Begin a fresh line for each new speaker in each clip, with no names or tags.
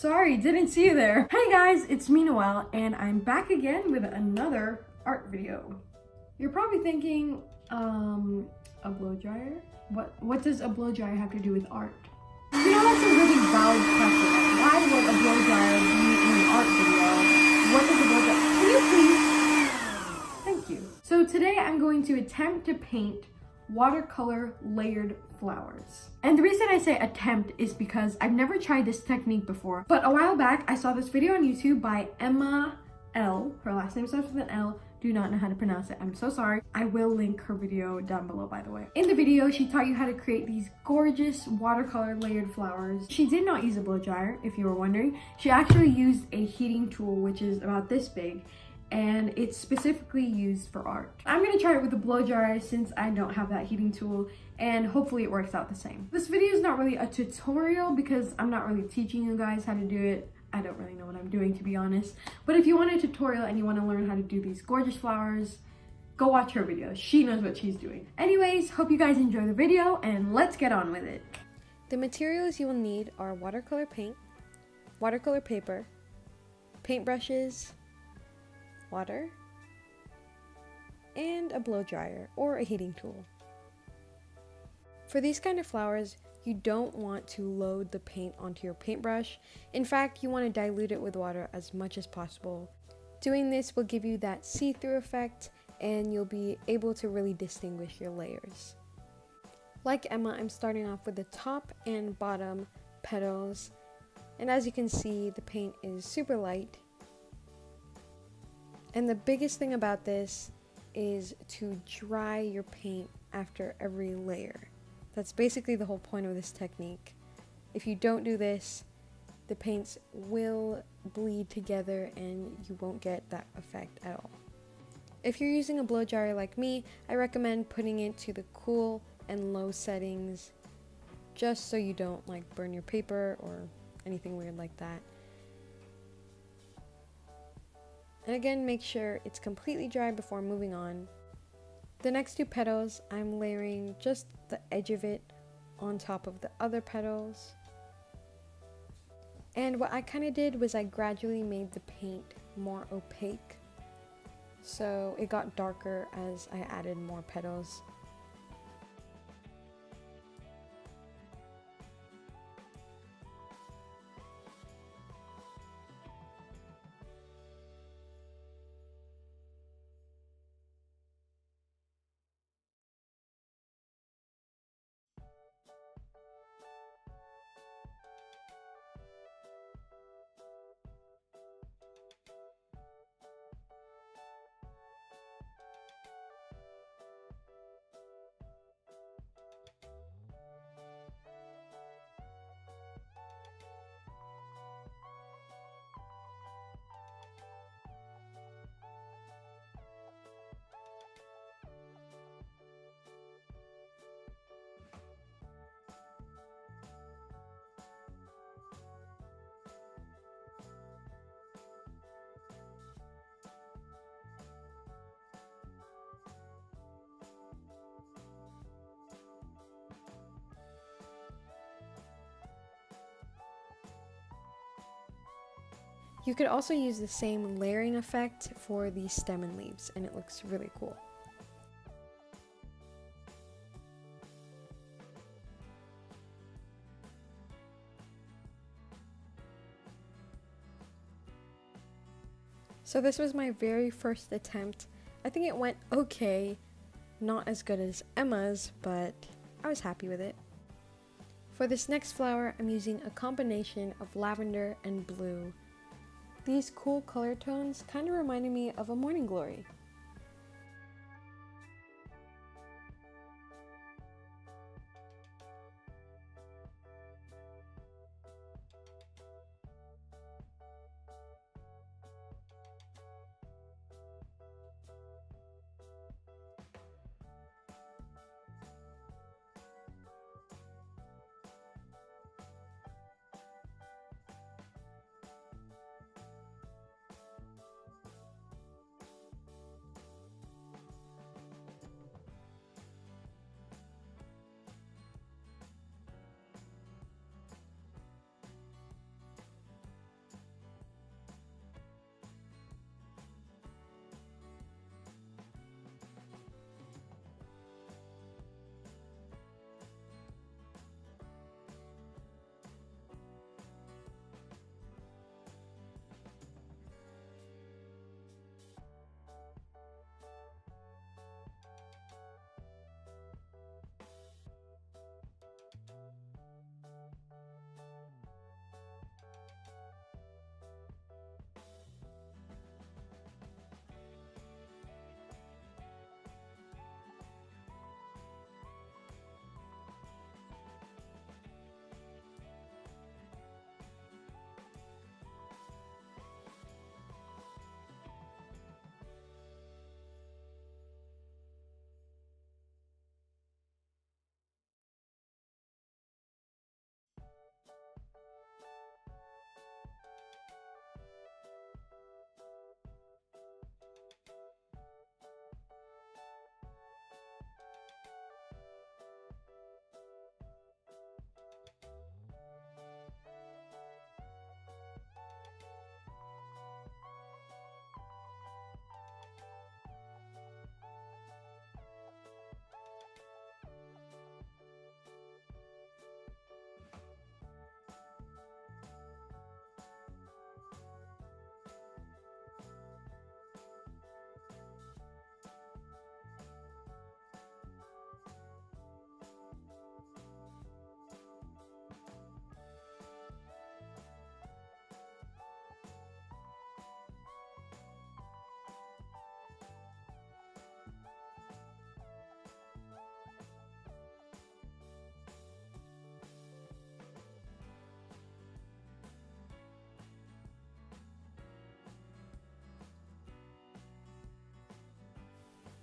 Sorry, didn't see you there. Hey guys, it's me, Noelle, and I'm back again with another art video. You're probably thinking, a blow dryer? What does a blow dryer have to do with art? You know, that's a really valid question. Like, why would a blow dryer be in an art video? What does a blow dryer? Can you please? Thank you. So today I'm going to attempt to paint watercolor layered flowers. And the reason I say attempt is because I've never tried this technique before, but a while back I saw this video on YouTube by Emma L. Her last name starts with an L. Do not know how to pronounce it. I'm so sorry. I will link her video down below, by the way. In the video, she taught you how to create these gorgeous watercolor layered flowers. She did not use a blow dryer, if you were wondering. She actually used a heating tool, which is about this big, and it's specifically used for art. I'm gonna try it with a blow dryer since I don't have that heating tool, and hopefully it works out the same. This video is not really a tutorial because I'm not really teaching you guys how to do it. I don't really know what I'm doing, to be honest. But if you want a tutorial and you want to learn how to do these gorgeous flowers, go watch her video. She knows what she's doing. Anyways, hope you guys enjoy the video and let's get on with it.
The materials you will need are watercolor paint, watercolor paper, paintbrushes, water, and a blow dryer or a heating tool. For these kind of flowers, you don't want to load the paint onto your paintbrush. In fact, you want to dilute it with water as much as possible. Doing this will give you that see-through effect and you'll be able to really distinguish your layers. Like Emma, I'm starting off with the top and bottom petals, and as you can see, the paint is super light. And the biggest thing about this is to dry your paint after every layer. That's basically the whole point of this technique. If you don't do this, the paints will bleed together and you won't get that effect at all. If you're using a blow dryer like me, I recommend putting it to the cool and low settings just so you don't burn your paper or anything weird like that. And again, make sure it's completely dry before moving on. The next two petals, I'm layering just the edge of it on top of the other petals. And what I kind of did was I gradually made the paint more opaque, so it got darker as I added more petals. You could also use the same layering effect for the stem and leaves, and it looks really cool. So this was my very first attempt. I think it went okay, not as good as Emma's, but I was happy with it. For this next flower, I'm using a combination of lavender and blue. These cool color tones kind of reminded me of a morning glory.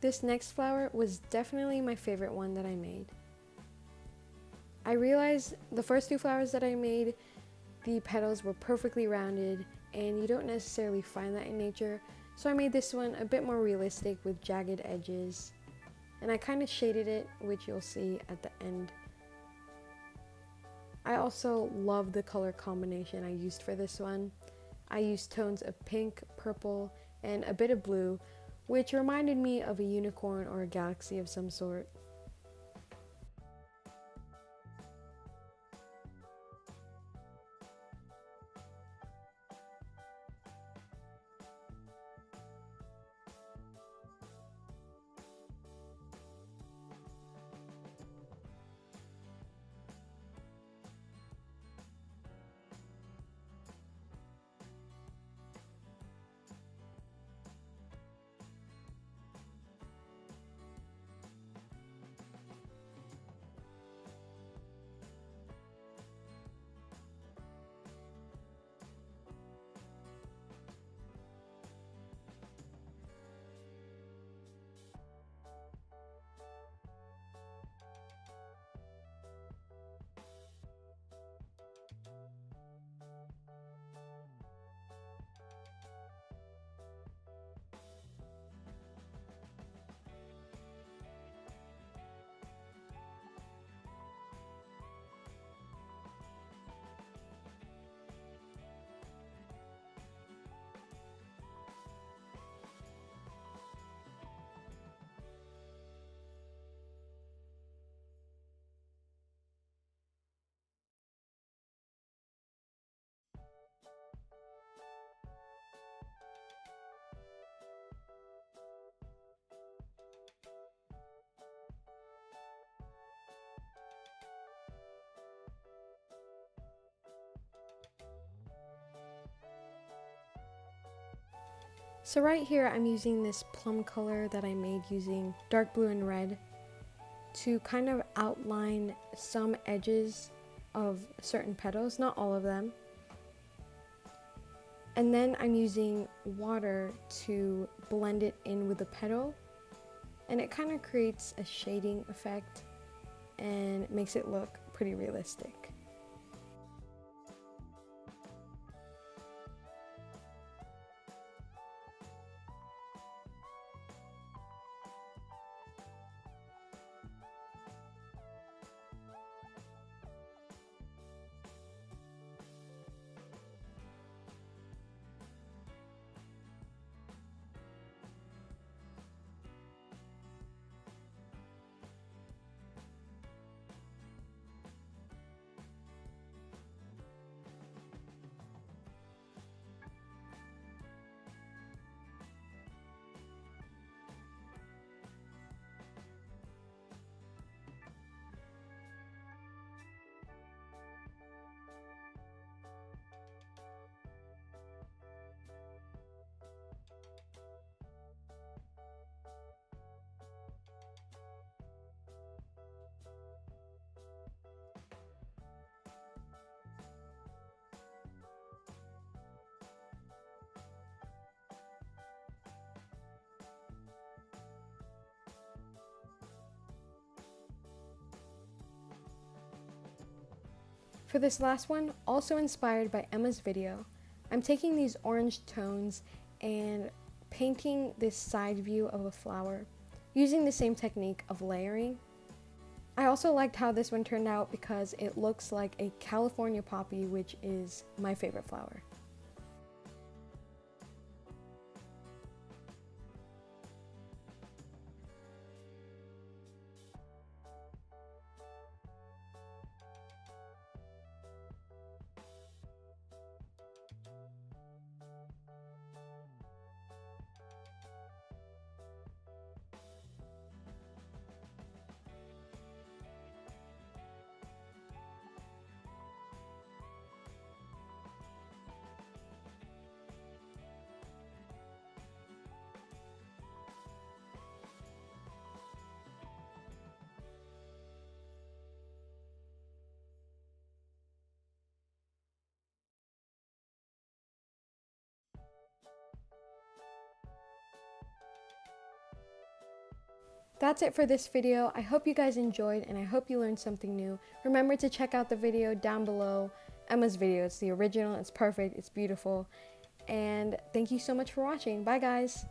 This next flower was definitely my favorite one that I made. I realized the first two flowers that I made, the petals were perfectly rounded, and you don't necessarily find that in nature, so I made this one a bit more realistic with jagged edges, and I kind of shaded it, which you'll see at the end. I also love the color combination I used for this one. I used tones of pink, purple, and a bit of blue, which reminded me of a unicorn or a galaxy of some sort. So right here I'm using this plum color that I made using dark blue and red to kind of outline some edges of certain petals, not all of them. And then I'm using water to blend it in with the petal, and it kind of creates a shading effect and makes it look pretty realistic. For this last one, also inspired by Emma's video, I'm taking these orange tones and painting this side view of a flower, using the same technique of layering. I also liked how this one turned out because it looks like a California poppy, which is my favorite flower. That's it for this video. I hope you guys enjoyed and I hope you learned something new. Remember to check out the video down below, Emma's video. It's the original, it's perfect, it's beautiful. And thank you so much for watching. Bye guys!